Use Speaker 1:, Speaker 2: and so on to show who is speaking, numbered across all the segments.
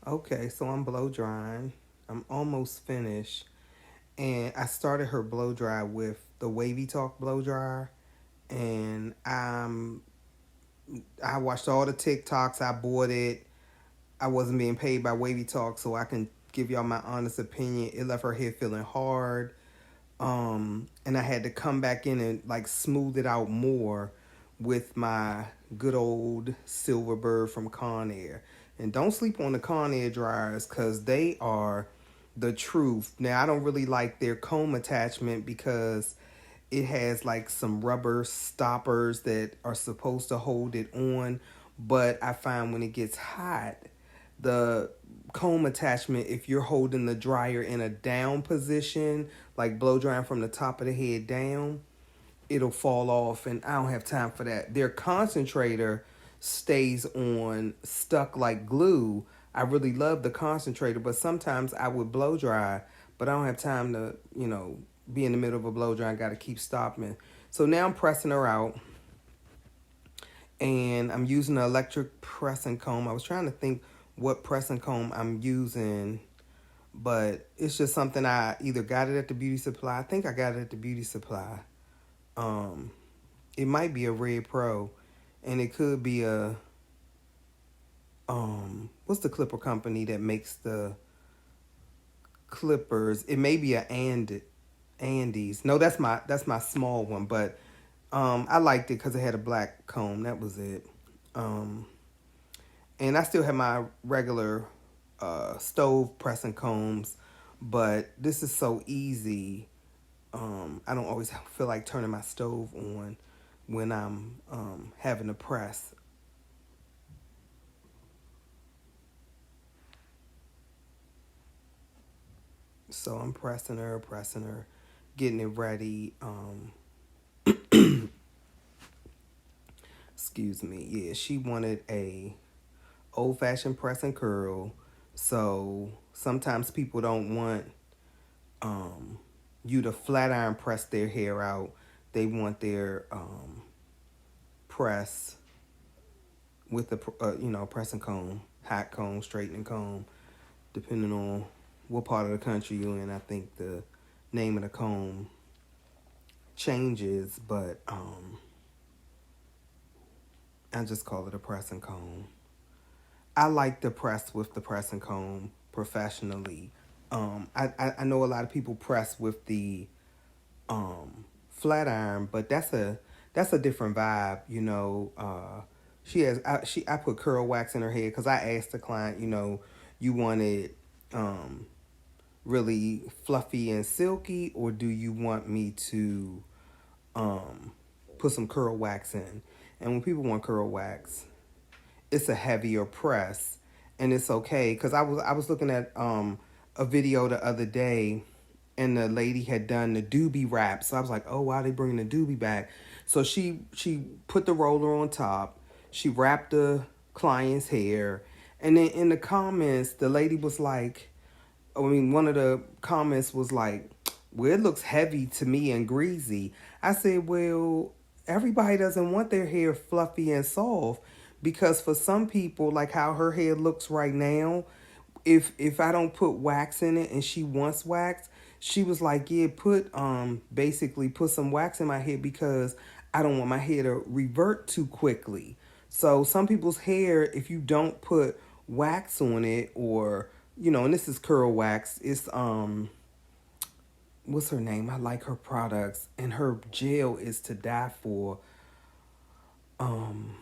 Speaker 1: Okay, so I'm blow drying. I'm almost finished. And I started her blow dry with the Wavy Talk blow dryer. And I watched all the TikToks. I bought it. I wasn't being paid by Wavy Talk, so I can give y'all my honest opinion. It left her hair feeling hard. And I had to come back in and like smooth it out more with my good old Silverbird from Conair. And don't sleep on the Conair dryers because they are the truth. Now I don't really like their comb attachment because it has like some rubber stoppers that are supposed to hold it on, but I find when it gets hot, the comb attachment, if you're holding the dryer in a down position, like blow drying from the top of the head down, it'll fall off, and I don't have time for that. Their concentrator stays on stuck like glue. I really love the concentrator, but sometimes I would blow dry, but I don't have time to, be in the middle of a blow dry. I got to keep stopping. So now I'm pressing her out, and I'm using an electric pressing comb. I was trying to think what pressing comb I'm using, but it's just something I either got it at the beauty supply. I think I got it at the beauty supply. Um, it might be a Red Pro, and it could be a what's the clipper company that makes the clippers? It may be a Andes. No, that's my small one, but I liked it because it had a black comb. That was it. Um, and I still have my regular stove pressing combs, but this is so easy. I don't always feel like turning my stove on when I'm having to press. So I'm pressing her, getting it ready. Excuse me. Yeah, she wanted a old fashioned press and curl. So sometimes people don't want you to flat iron press their hair out. They want their press with the pressing comb, hot comb, straightening comb, depending on what part of the country you're in. I think the name of the comb changes, but I just call it a pressing comb. I like to press with the pressing comb professionally. I know a lot of people press with the flat iron, but that's a different vibe. I put curl wax in her head because I asked the client, you want it really fluffy and silky, or do you want me to put some curl wax in? And when people want curl wax, it's a heavier press, and it's okay because I was looking at a video the other day, and the lady had done the doobie wrap. So I was like, oh wow, they bringing the doobie back. So she put the roller on top. She wrapped the client's hair, and then in the comments, the lady was like, one of the comments was like, well, it looks heavy to me and greasy. I said, well, everybody doesn't want their hair fluffy and soft because for some people, like how her hair looks right now, if I don't put wax in it and she wants wax, she was like, yeah, basically put some wax in my hair because I don't want my hair to revert too quickly. So some people's hair, if you don't put wax on it, or and this is curl wax, it's what's her name? I like her products, and her gel is to die for. Um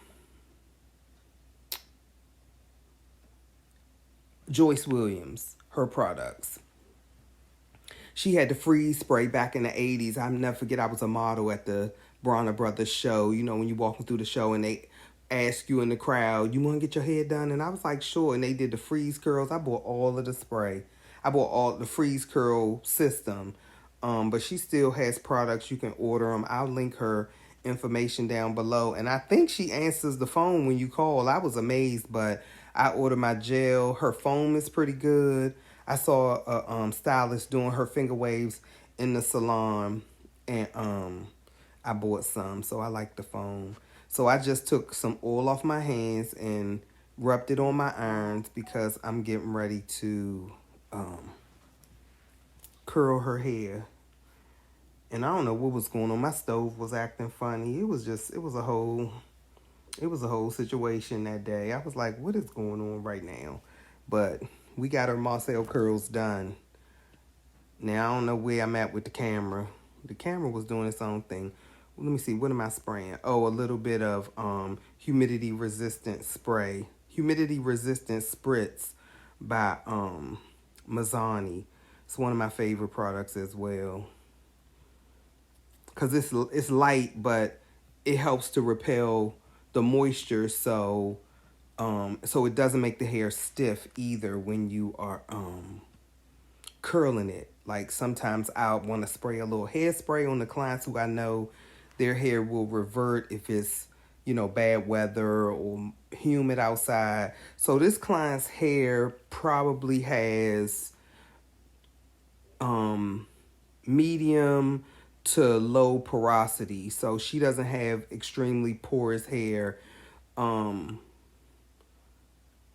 Speaker 1: Joyce Williams, her products. She had the freeze spray back in the 80s. I'll never forget, I was a model at the Bronner Brothers show. When you're walking through the show and they ask you in the crowd, you want to get your hair done? And I was like, sure. And they did the freeze curls. I bought all of the spray. I bought all the freeze curl system. But she still has products. You can order them. I'll link her information down below. And I think she answers the phone when you call. I was amazed, but I ordered my gel. Her foam is pretty good. I saw a stylist doing her finger waves in the salon, and I bought some, so I like the foam. So I just took some oil off my hands and rubbed it on my irons because I'm getting ready to curl her hair. And I don't know what was going on. My stove was acting funny. It was a whole situation that day. I was like, what is going on right now? But we got our Marcel curls done. Now I don't know where I'm at with the camera. The camera was doing its own thing. Let me see, what am I spraying? Oh, a little bit of humidity resistant spray. Humidity resistant spritz by Mizani. It's one of my favorite products as well. Cause it's light, but it helps to repel the moisture, so it doesn't make the hair stiff either when you are curling it. Like sometimes I want to spray a little hairspray on the clients who I know their hair will revert if it's, you know, bad weather or humid outside. So this client's hair probably has medium to low porosity. So she doesn't have extremely porous hair.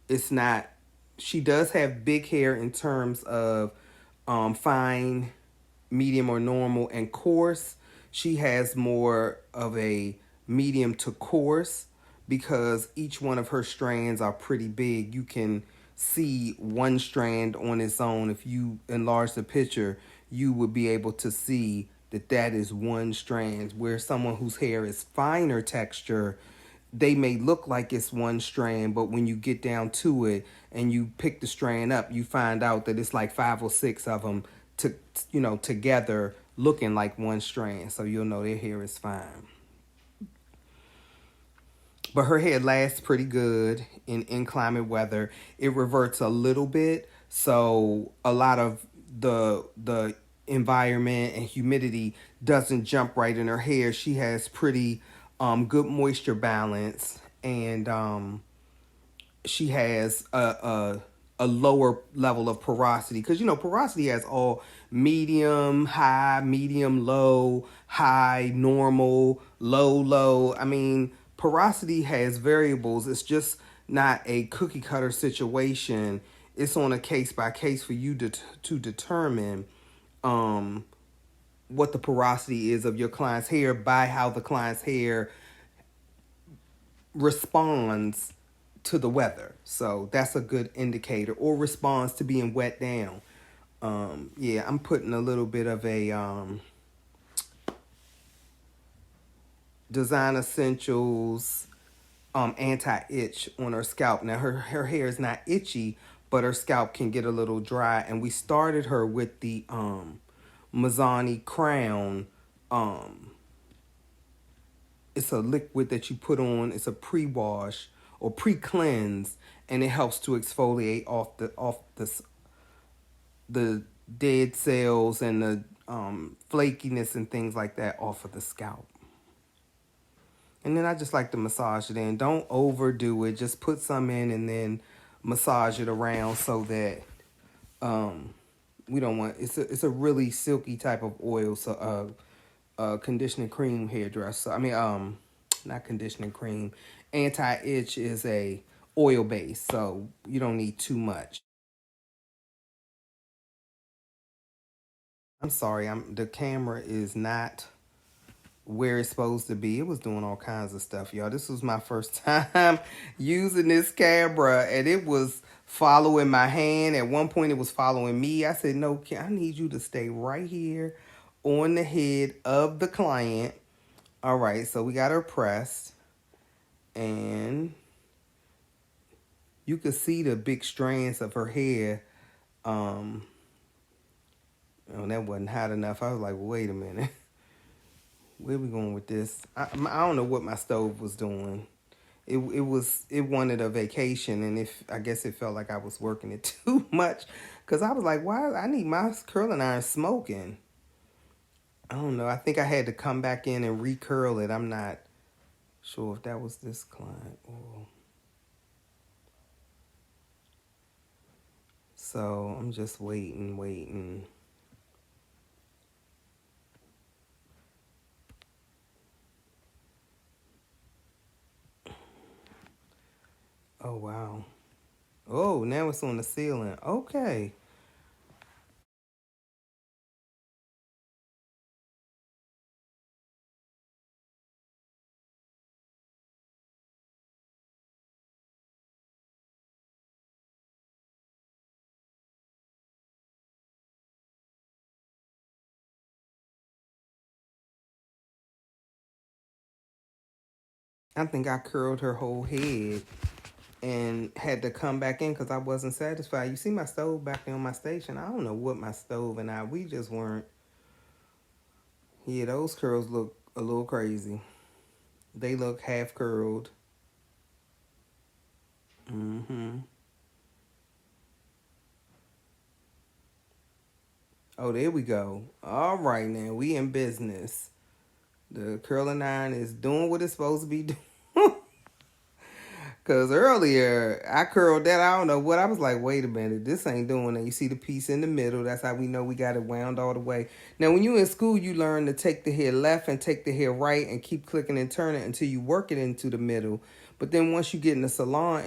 Speaker 1: It's not, she does have big hair in terms of fine, medium or normal, and coarse. She has more of a medium to coarse because each one of her strands are pretty big. You can see one strand on its own. If you enlarge the picture, you would be able to see that that is one strand, where someone whose hair is finer texture, they may look like it's one strand, but when you get down to it and you pick the strand up, you find out that it's like 5 or 6 of them together looking like one strand. So you'll know their hair is fine. But her hair lasts pretty good in inclement weather. It reverts a little bit, so a lot of the environment and humidity doesn't jump right in her hair. She has pretty good moisture balance, and she has a lower level of porosity, because you know porosity has all medium, high, medium, low, high, normal, low, low. I mean, porosity has variables. It's just not a cookie cutter situation. It's on a case by case for you to determine what the porosity is of your client's hair by how the client's hair responds to the weather. So that's a good indicator, or responds to being wet down. Yeah, I'm putting a little bit of a Design Essentials anti-itch on her scalp. Now her hair is not itchy, but her scalp can get a little dry, and we started her with the Mizani Crown. It's a liquid that you put on. It's a pre-wash or pre-cleanse, and it helps to exfoliate off the dead cells and the flakiness and things like that off of the scalp. And then I just like to massage it in. Don't overdo it. Just put some in and then massage it around so that we don't want, it's a really silky type of oil. So conditioning cream hairdresser. I mean, not conditioning cream. Anti-itch is a oil base, so you don't need too much. I'm sorry, the camera is not where it's supposed to be. It was doing all kinds of stuff, y'all. This was my first time using this camera, and it was following my hand. At one point, it was following me. I said, no, I need you to stay right here on the head of the client. All right, so we got her pressed, and you could see the big strands of her hair. Oh, that wasn't hot enough. I was like, wait a minute. Where we going with this? I don't know what my stove was doing. It wanted a vacation, and I guess it felt like I was working it too much, because I was like, why? I need my curling iron smoking. I don't know. I think I had to come back in and recurl it. I'm not sure if that was this client or. So I'm just waiting. Oh, wow. Oh, now it's on the ceiling. Okay. I think I curled her whole head and had to come back in because I wasn't satisfied. You see my stove back there on my station. I don't know what my stove and we just weren't. Yeah, those curls look a little crazy. They look half curled. Mm-hmm. Oh, there we go. All right, now we in business. The curling iron is doing what it's supposed to be doing. Because earlier, I curled that. I don't know what. I was like, wait a minute. This ain't doing it. You see the piece in the middle. That's how we know we got it wound all the way. Now, when you in school, you learn to take the hair left and take the hair right and keep clicking and turning until you work it into the middle. But then once you get in the salon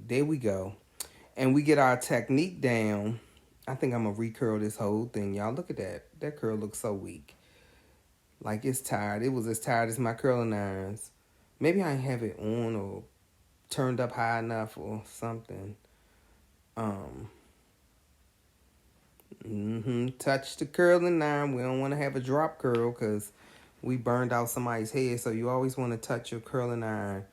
Speaker 1: there we go. And we get our technique down. I think I'm going to recurl this whole thing. Y'all, look at that. That curl looks so weak. Like it's tired. It was as tired as my curling irons. Maybe I didn't have it on or turned up high enough or something. Um, Touch the curling iron. We don't want to have a drop curl because we burned out somebody's head. So you always want to touch your curling iron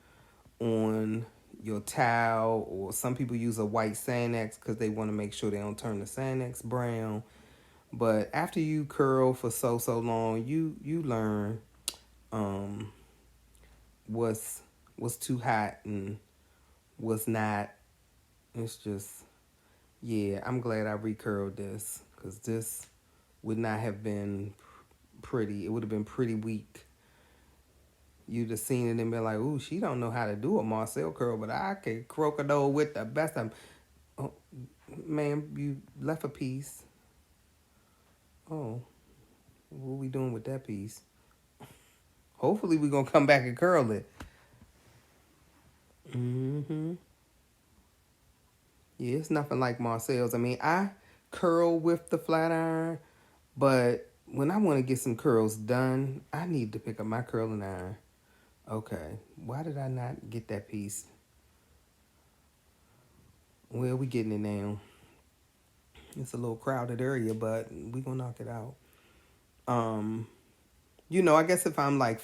Speaker 1: on your towel, or some people use a white Sanex because they want to make sure they don't turn the Sanex brown. But after you curl for so long, you learn um, what's too hot and what's not. It's just, yeah, I'm glad I recurled this because this would not have been pretty. It would have been pretty weak. You'd have seen it and been like, ooh, she don't know how to do a Marcel curl, but I can crocodile with the best of them. Oh, man, you left a piece. Oh, what we doing with that piece? Hopefully we're going to come back and curl it. Mm-hmm. Yeah, it's nothing like Marcel's. I mean, I curl with the flat iron, but when I want to get some curls done, I need to pick up my curling iron. Okay, why did I not get that piece? Well, we getting it now. It's a little crowded area, but we gonna knock it out. Um, I guess if I'm like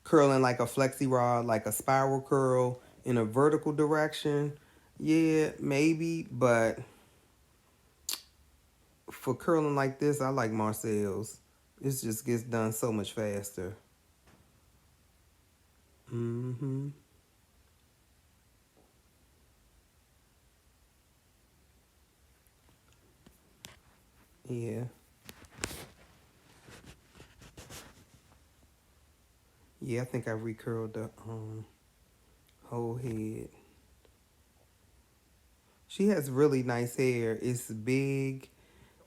Speaker 1: curling like a flexi rod, like a spiral curl in a vertical direction, yeah, maybe. But for curling like this, I like Marcel's. It just gets done so much faster. Mm-hmm. Yeah. Yeah, I think I recurled the whole head. She has really nice hair. It's big.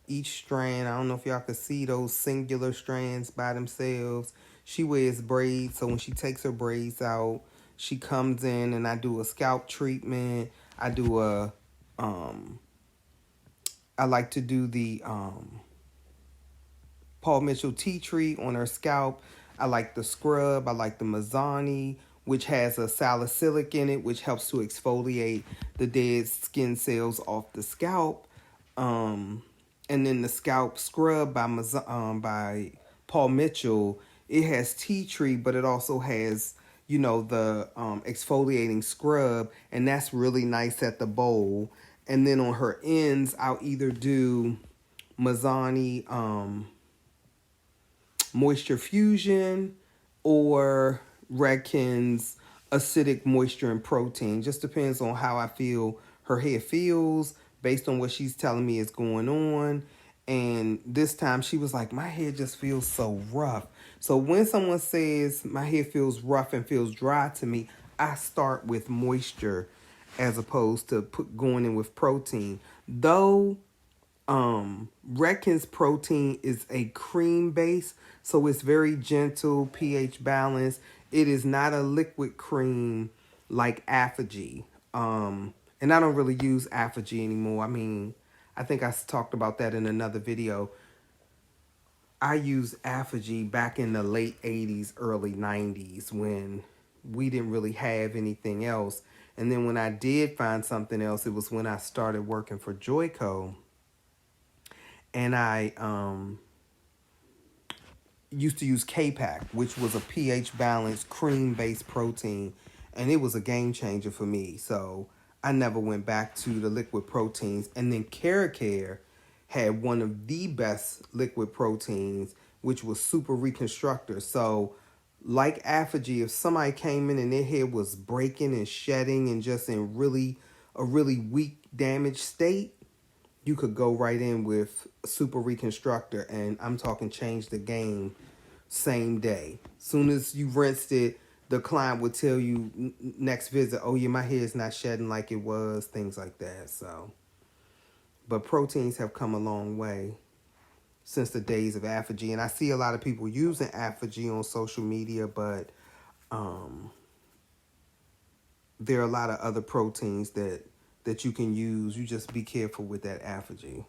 Speaker 1: Each strand, I don't know if y'all can see those singular strands by themselves. She wears braids, so when she takes her braids out, she comes in and I do a scalp treatment. I do I like to do the Paul Mitchell tea tree on her scalp. I like the scrub. I like the Mizani, which has a salicylic in it, which helps to exfoliate the dead skin cells off the scalp. Um, and then the scalp scrub by Paul Mitchell. It has tea tree, but it also has the exfoliating scrub, and that's really nice at the bowl. And then on her ends, I'll either do Mizani Moisture Fusion or Redken's Acidic Moisture and Protein. Just depends on how I feel her hair feels based on what she's telling me is going on. And this time she was like, my hair just feels so rough. So when someone says my hair feels rough and feels dry to me, I start with moisture as opposed to going in with protein. Though Redken's protein is a cream base, so it's very gentle, pH balanced. It is not a liquid cream like Affinity. And I don't really use Affigy anymore. I mean, I think I talked about that in another video. I used Affigy back in the late 80s, early 90s when we didn't really have anything else. And then when I did find something else, it was when I started working for Joyco. And I used to use K-Pack, which was a pH balanced cream-based protein. And it was a game changer for me. So I never went back to the liquid proteins. And then Care had one of the best liquid proteins, which was Super Reconstructor. So like Affigy, if somebody came in and their hair was breaking and shedding and just in a really weak, damaged state, you could go right in with Super Reconstructor, and I'm talking change the game same day. Soon as you rinsed it, the client would tell you next visit, oh yeah, my hair is not shedding like it was, things like that. So, but proteins have come a long way since the days of Affigy, and I see a lot of people using Affigy on social media, but there are a lot of other proteins that you can use. You just be careful with that Affigy.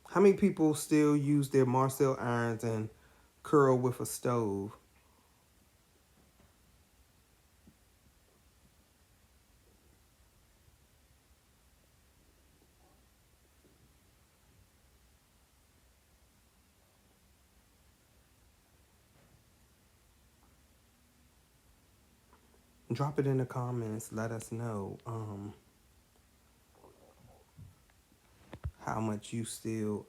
Speaker 1: How many people still use their Marcel irons and curl with a stove? Drop it in the comments. Let us know how much you still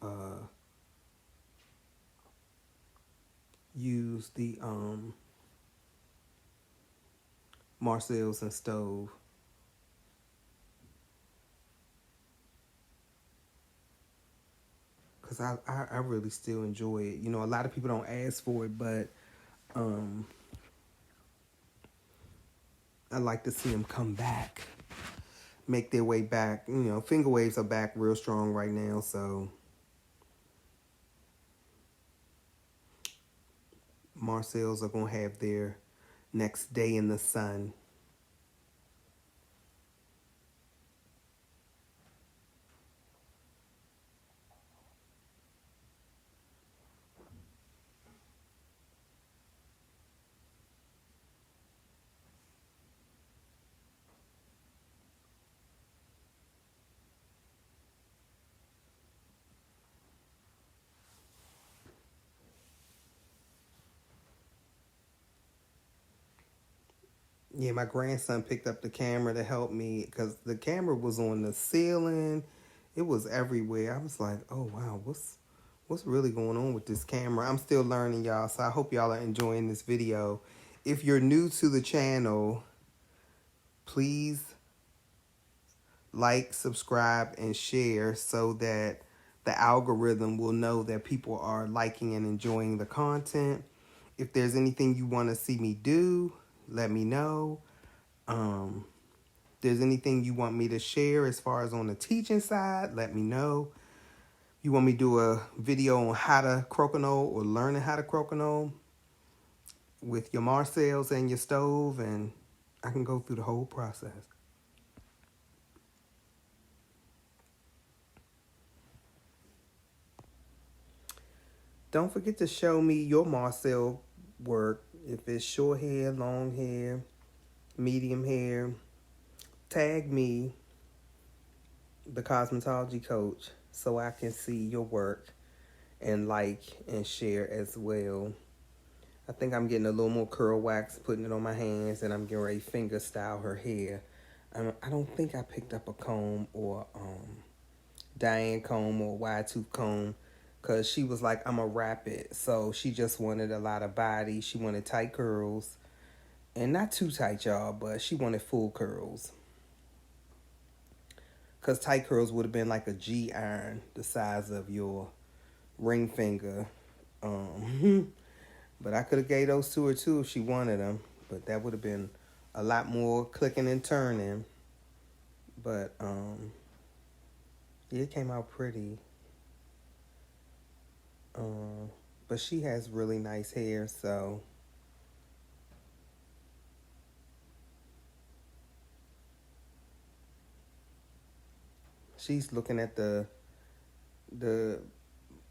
Speaker 1: use the Marcel's and stove. Because I really still enjoy it. You know, a lot of people don't ask for it, but I like to see them come back, make their way back. You know, finger waves are back real strong right now, so Marcel's are going to have their next day in the sun. Yeah, my grandson picked up the camera to help me because the camera was on the ceiling. It was everywhere. I was like, oh, wow, what's really going on with this camera? I'm still learning, y'all, so I hope y'all are enjoying this video. If you're new to the channel, please like, subscribe, and share so that the algorithm will know that people are liking and enjoying the content. If there's anything you want to see me do, let me know. There's anything you want me to share as far as on the teaching side, let me know. You want me to do a video on how to crokinole or learning how to crokinole with your Marcel's and your stove, and I can go through the whole process. Don't forget to show me your Marcel work. If it's short hair, long hair, medium hair, tag me, the cosmetology coach, so I can see your work and like and share as well. I think I'm getting a little more curl wax, putting it on my hands, and I'm getting ready to finger style her hair. I don't think I picked up a comb or Diane comb or wide tooth comb, because she was like, I'm a wrap it. So she just wanted a lot of body. She wanted tight curls, and not too tight, y'all, but she wanted full curls. Because tight curls would have been like a G iron, the size of your ring finger. But I could have gave those to her too if she wanted them. But that would have been a lot more clicking and turning. But yeah, it came out pretty. But she has really nice hair, so she's looking at the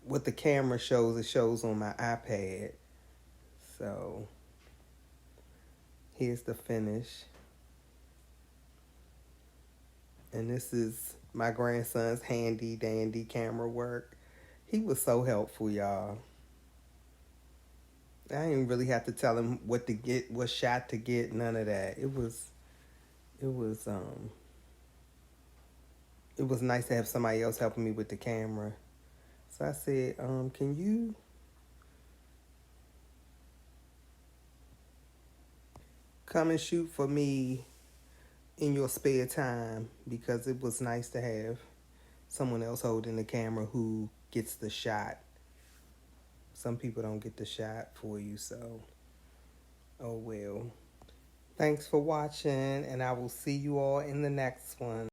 Speaker 1: what the camera shows. It shows on my iPad. So here's the finish. And this is my grandson's handy dandy camera work. He was so helpful, y'all. I didn't really have to tell him what to get, what shot to get, none of that. It was it was nice to have somebody else helping me with the camera. So I said, can you come and shoot for me in your spare time? Because it was nice to have someone else holding the camera who gets the shot. Some people don't get the shot for you, so oh well. Thanks for watching, and I will see you all in the next one.